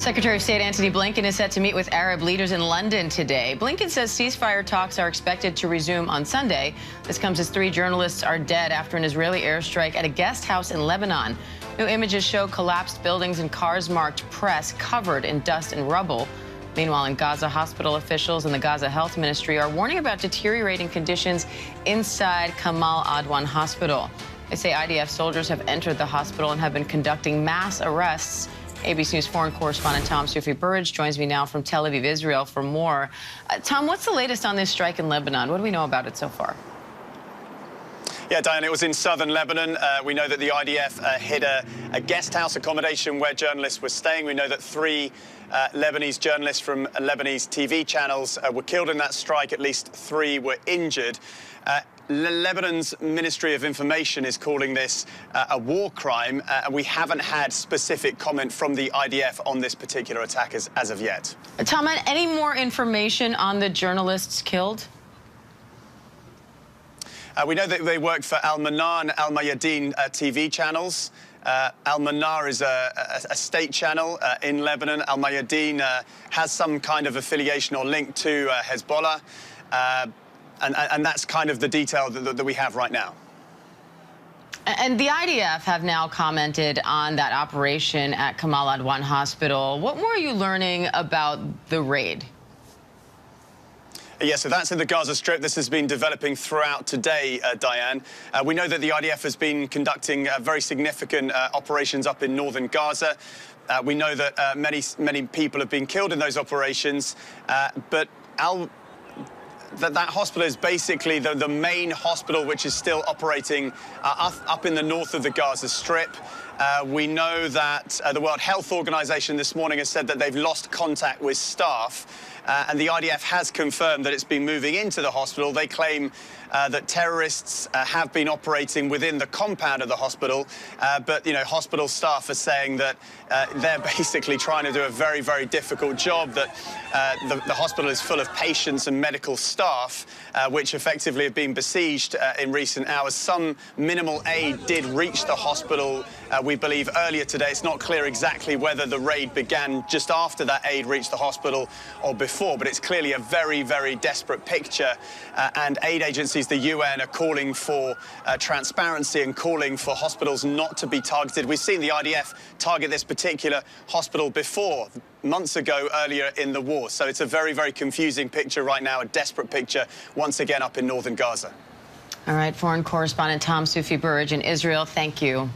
Secretary of State Antony Blinken is set to meet with Arab leaders in London today. Blinken says ceasefire talks are expected to resume on Sunday. This comes as 3 journalists are dead after an Israeli airstrike at a guest house in Lebanon. New images show collapsed buildings and cars marked press covered in dust and rubble. Meanwhile, in Gaza, hospital officials and the Gaza Health Ministry are warning about deteriorating conditions inside Kamal Adwan Hospital. They say IDF soldiers have entered the hospital and have been conducting mass arrests. ABC News foreign correspondent Tom Soufi Burridge joins me now from Tel Aviv, Israel, for more. Tom, what's the latest on this strike in Lebanon? What do we know about it so far? Yeah, Diane, it was in southern Lebanon. We know that the IDF hit a guest house accommodation where journalists were staying. We know that 3 Lebanese journalists from Lebanese TV channels were killed in that strike. At least 3 were injured. Lebanon's Ministry of Information is calling this a war crime. We haven't had specific comment from the IDF on this particular attack as of yet. Tom, any more information on the journalists killed? We know that they work for Al-Manar and Al-Mayadeen TV channels. Al-Manar is a state channel in Lebanon. Al-Mayadeen has some kind of affiliation or link to Hezbollah. And that's kind of the detail that we have right now. And the IDF have now commented on that operation at Kamal Adwan Hospital. What more are you learning about the raid? Yeah, so that's in the Gaza Strip. This has been developing throughout today, Diane. We know that the IDF has been conducting very significant operations up in northern Gaza. We know that many people have been killed in those operations, but that hospital is basically the main hospital which is still operating up in the north of the Gaza Strip. We know that the World Health Organization this morning has said that they've lost contact with staff. And the IDF has confirmed that it's been moving into the hospital. They claim that terrorists have been operating within the compound of the hospital. But, you know, hospital staff are saying that they're basically trying to do a very, very difficult job, that the hospital is full of patients and medical staff, which effectively have been besieged in recent hours. Some minimal aid did reach the hospital, we believe, earlier today. It's not clear exactly whether the raid began just after that aid reached the hospital or before, but it's clearly a very, very desperate picture. And aid agencies, the UN, are calling for transparency and calling for hospitals not to be targeted. We've seen the IDF target this particular hospital before, months ago, earlier in the war. So it's a very, very confusing picture right now, a desperate picture, once again, up in northern Gaza. All right, foreign correspondent Tom Soufi Burridge in Israel, thank you.